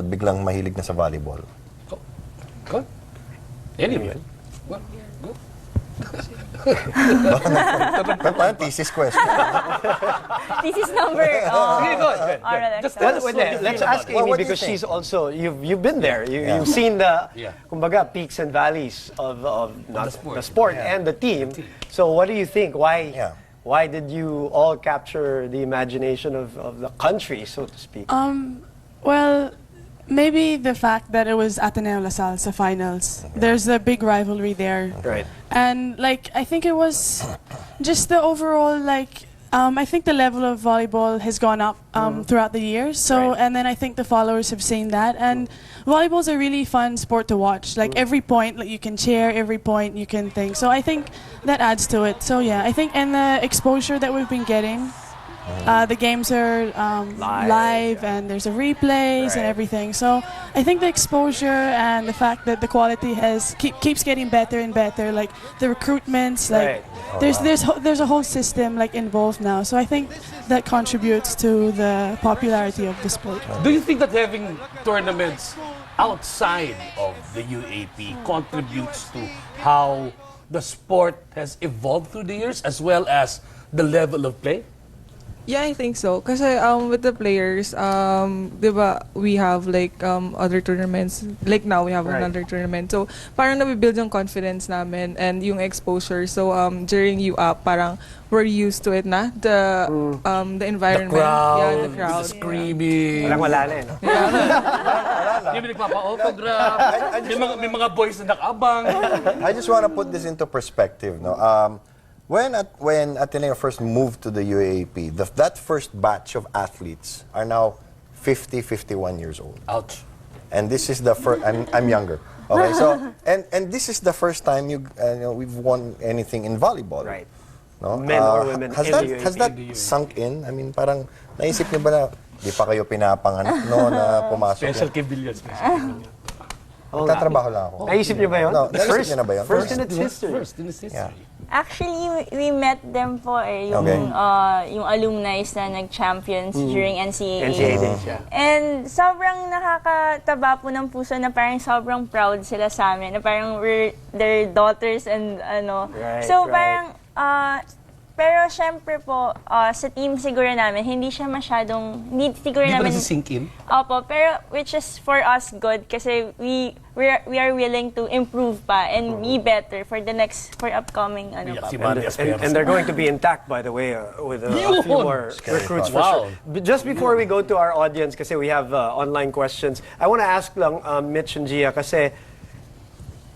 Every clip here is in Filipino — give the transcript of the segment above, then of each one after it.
biglang mahilig na sa volleyball? Good. Anyway. Go. Parang thesis question. Thesis number. Okay, good. Let's ask Amy what do you because think? she's also you've been there. You've seen the kumbaga peaks and valleys of the sport and the team. So what do you think? Why did you all capture the imagination of the country, so to speak? Well, maybe the fact that it was Ateneo LaSalle sa finals. There's a big rivalry there. Right. And like I think it was just the overall like I think the level of volleyball has gone up throughout the years. So and then I think the followers have seen that, and volleyball's a really fun sport to watch. Like every point like you can cheer, every point you can think. So I think that adds to it. So yeah, I think and the exposure that we've been getting. The games are live and there's a replays and everything. So I think the exposure and the fact that the quality keeps getting better and better. Like the recruitments, like there's a whole system like involved now. So I think that contributes to the popularity of the sport. Do you think that having tournaments outside of the UAP contributes to how the sport has evolved through the years as well as the level of play? Yeah, I think so. Kasi with the players, diba, we have like other tournaments. Like now, we have another tournament. So, parang nabibuild yung confidence namin and yung exposure. So, during UAP, parang we're used to it na. The environment. The the crowd. the screaming. Wala na eh, no? Yung nagpapa-autograph. May mga boys na nakabang. I just want to put this into perspective. No? When Ateneo first moved to the UAAP, that first batch of athletes are now 50, 51 years old. Ouch. And this is the first. I'm younger. Okay, so and this is the first time we've won anything in volleyball. Right. No? Men or women Has in that the UAAP. has that sunk in? I mean, parang naisip niyo ba na di pa kayo pinapanganak na pumasok? Special Kibillion. Nagtatrabaho lang ako. Naisip niyo ba yun? No, naisip niyo na ba yun? First in its history. First in its history. Yeah. Actually, we met them po yung alumni na nag-champions during NCAA. NCAA days, yeah. And sobrang nakakataba po ng puso na parang sobrang proud sila sa amin. Na parang we're their daughters and ano. So parang, pero syempre po, sa team siguro namin, hindi siguro Di ba namin... nasi-sink in? Opo, pero which is for us good kasi we are willing to improve pa and be better for upcoming ano pa. And they're going to be intact, by the way, with a few more recruits for sure. Just before we go to our audience, kasi we have online questions, I want to ask lang Mitch and Gia, kasi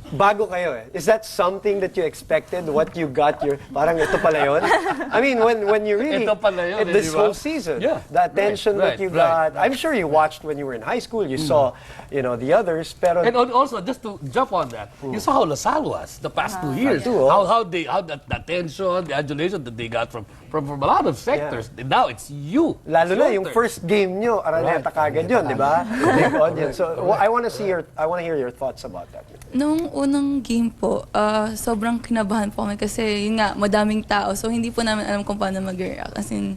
bago kayo eh. Is that something that you expected? What you got? Parang ito pala yun? I mean, when you really... Ito pala yun, this di ba? whole season. Yeah. The attention that you got. I'm sure you watched when you were in high school. You saw, the others. Pero... And also, just to jump on that, you saw how LaSalle was the past 2 years. How the attention, the adulation that they got from a lot of sectors. And now it's you. Lalo na yung first game nyo, Araneta kagad yun, di ba? Big audience. So I want to hear your thoughts about that. Nung unang game po, sobrang kinabahan po kami kasi yun nga, madaming tao. So hindi po namin alam kung paano mag-react. As in,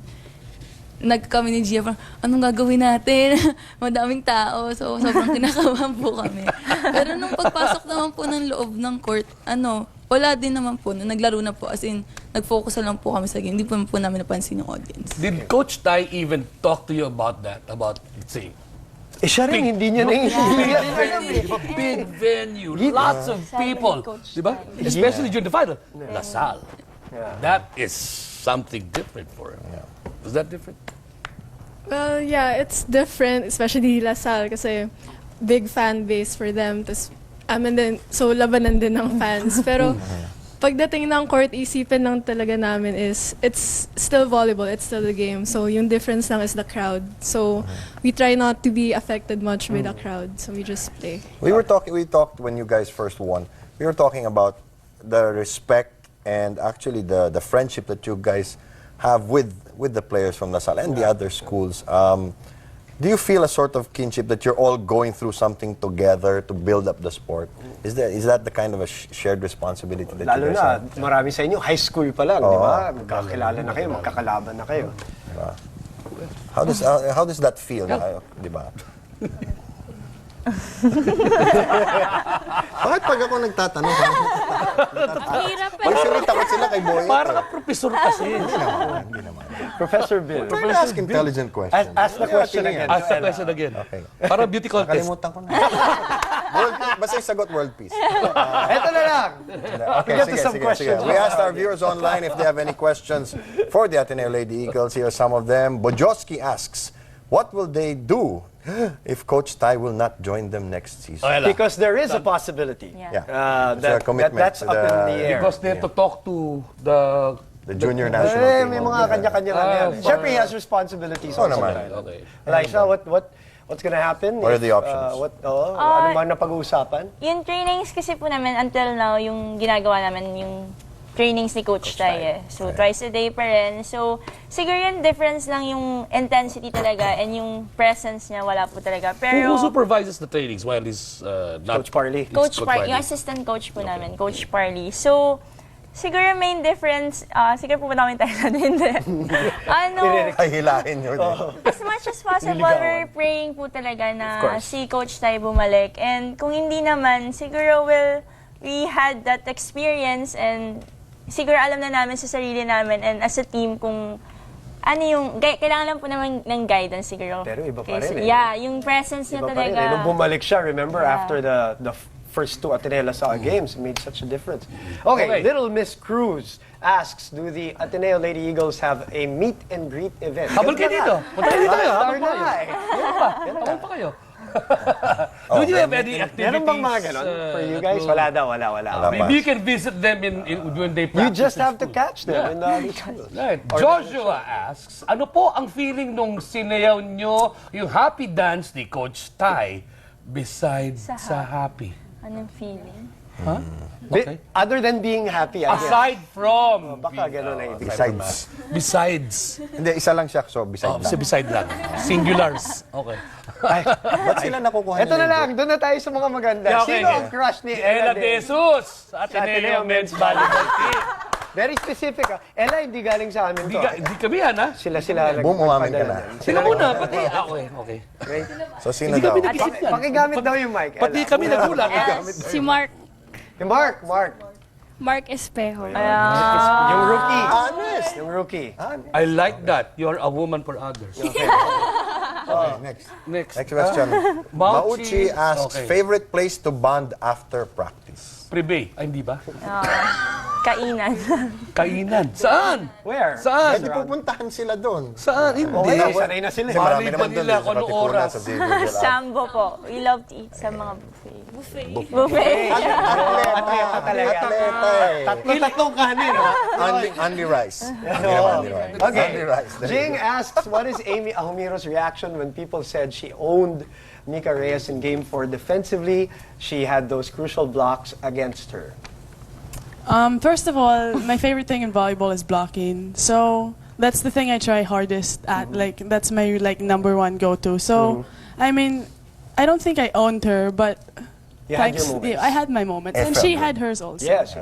kami ni Gia, anong gagawin natin? Madaming tao. So sobrang kinakabahan po kami. Pero nung pagpasok naman po ng loob ng court, wala din naman po. Naglaro na po. As in, nag-focus na lang po kami sa game. Hindi po namin napansin ng audience. Did Coach Tai even talk to you about that? About, let's say, siya rin, hindi niya naiintindihan. Big venue, lots of people. Diba? Especially during the final. LaSalle. That is something different for him. Was that different? Well, yeah, it's different, especially LaSalle kasi big fan base for them. So labanan din ng fans. Pero pagdating ng court, isipin lang talaga namin is, it's still volleyball, it's still a game. So yung difference lang is the crowd. So we try not to be affected much by the crowd. So we just play. We talked when you guys first won. We were talking about the respect and actually the friendship that you guys have with the players from LaSalle and the other schools. Do you feel a sort of kinship that you're all going through something together to build up the sport? Is that the kind of a shared responsibility that you guys have? Lalo na, marami sa inyo, high school pa lang, di ba? Magkakilala na kayo, magkakalaban na kayo. How does that feel? Di ba? Bakit pag ako nagtatanong? Hirap eh. Actually, takot sila kay Boy. Para ka profesor kasi. Hindi naman. Professor Bill. Try to ask intelligent questions. Ask the question again. Ask the question again. Okay. Para beauty contest. Nakalimutan ko na. Basta yung sagot world peace. Eto na lang. Okay, Get to some questions. We asked our viewers online if they have any questions for the Ateneo Lady Eagles. Here are some of them. Bojoski asks, what will they do if Coach Tai will not join them next season? Because there is a possibility. Yeah. There's a commitment that's to up in the air. Because they have to talk to the junior national Eh, team. may mga kanya-kanya lang yan. Siyempre, he has responsibilities Oo also. naman. Okay. Alyssa, what's gonna happen? What are the options? Ano ba napag-uusapan? Yung trainings kasi po namin until now, yung ginagawa namin, yung trainings ni Coach Tai. So, twice a day pa rin. So, siguro yung difference lang yung intensity talaga and yung presence niya, wala po talaga. Pero, Who supervises the trainings while he's not... Coach Parley. Coach Parley, yung assistant coach po namin, Coach Parley. So, siguro main difference, siguro po namin tayo na din. Ay, hilahin nyo din. As much as possible, we're praying po talaga na si Coach Tai bumalik. And kung hindi naman, siguro we had that experience and siguro alam na namin sa sarili namin and as a team kung ano yung, kailangan lang po naman ng guidance siguro. Pero iba pa rin eh. Yeah, yung presence niya Iba pa rin talaga. eh. Nung bumalik siya, remember, after the first two Ateneo LaSalle games, it made such a difference. Okay, Little Miss Cruz asks, do the Ateneo Lady Eagles have a meet and greet event? Habol kayo dito. Punta kayo dito. Habol pa kayo. Ay, Habol pa kayo. Do you have any activities? meron bang mga ganon for you guys? Wala daw, wala. Maybe you can visit them when they practice. You just have to in school. catch them in the Right. Joshua asks, ano po ang feeling nung sinayaw nyo yung happy dance ni Coach Tai besides sa happy? Anong feeling? Huh? Okay. Other than being happy, I guess. Aside from... Baka ganon na ibig. Besides. Hindi, isa lang siya. So, beside lang. Beside lang. Singulars. Okay. Ba't sila nakukuha Ito na lang, doon na tayo sa mga maganda. Okay. Sino ang crush ni Ella Ella De De? Jesus sa Ateneo Men's Volleyball Team. Very specific. Ella, hindi galing sa amin to. Hindi kami yan, ha? Sila Boom, umamin ka na. Sila muna, pati. Okay. So, sino daw? Pakigamit daw yung mic. Pati kami nagulat. Si Mark Mark Espejo. yung rookie. Honest. Yung rookie. I like that. You're a woman for others. Okay, Next. next question. Mauchi asks, favorite place to bond after practice? Pribe. Ay, hindi ba? Kainan. Kainan. Saan? Where? Saan? Pwede pupuntahan sila doon. Saan? Hindi. Okay, sanay na sila. Kasi marami Malay naman ba doon nila sa kung anong Katipunan, oras? sa Xavier. Sambo po. We love to eat sa mga buffet. Buffet. Atleta talaga. Atleta eh. Tatlong kanin, ha? Only rice. Only rice. Okay. Only rice. There you Jing go. asks, what is Amy Ahomiro's reaction when people said she owned Mika Reyes in Game 4 defensively? She had those crucial blocks against her. First of all, my favorite thing in volleyball is blocking. So that's the thing I try hardest at. Like that's my #1 go-to. So I mean, I don't think I owned her, but You had your moments. I had my moments, and she had hers also. Yes.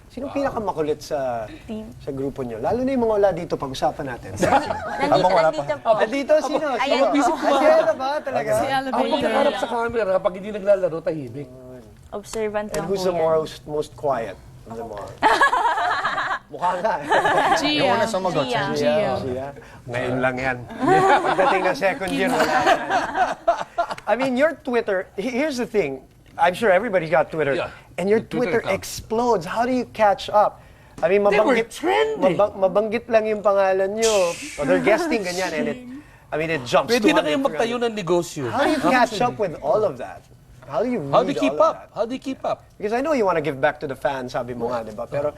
Sino pinakamakulit sa grupo nyo? Lalo na yung mga wala dito, pag-usapan natin. Nandito po. Dito, sino? Ayan po. Si Ella ba talaga? Si Ako Elevator. nakaharap sa camera kapag hindi naglalaro, tahimik. Observant And lang who's po the yan. most quiet of them all? Mukha nga. Yung una sumagot. Gia. Ngayon lang yan. Pagdating ng second year, wala yan. I mean, your Twitter, here's the thing. I'm sure everybody's got Twitter. Yeah. And your The Twitter Twitter account. explodes. How do you catch up? I mean, They were mabanggit, trending. mabanggit lang yung pangalan nyo. Or they're guesting, ganyan. And it jumps Pwede na 200, kayong magtayo ng negosyo. How do you catch up with all of that? How do you read How do you keep all of up? that? How do you keep up? Because I know you want to give back to the fans, sabi mo nga, di ba? Pero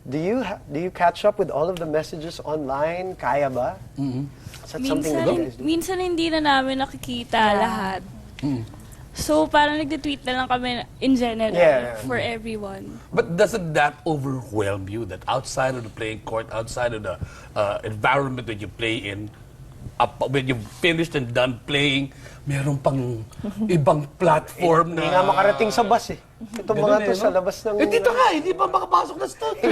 do you catch up with all of the messages online? Kaya ba? Is that something that you guys do? Minsan hindi na namin nakikita lahat. So, parang nagtitweet na lang kami in general Yeah. for everyone. But doesn't that overwhelm you that outside of the playing court, outside of the environment that you play in, when you've finished and done playing, meron pang ibang platform na... Hindi nga makarating sa bus eh. Itong mga to sa labas ng... Eh, dito nga, hindi ba makapasok na studio?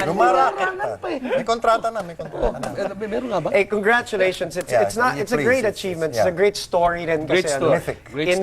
Rumaraket pa. May kontrata na, may kontrata na. Meron nga ba? Hey, congratulations. It's Yeah, a great please, achievement. yeah. It's a great story rin Great kasi story. Mythic. Great in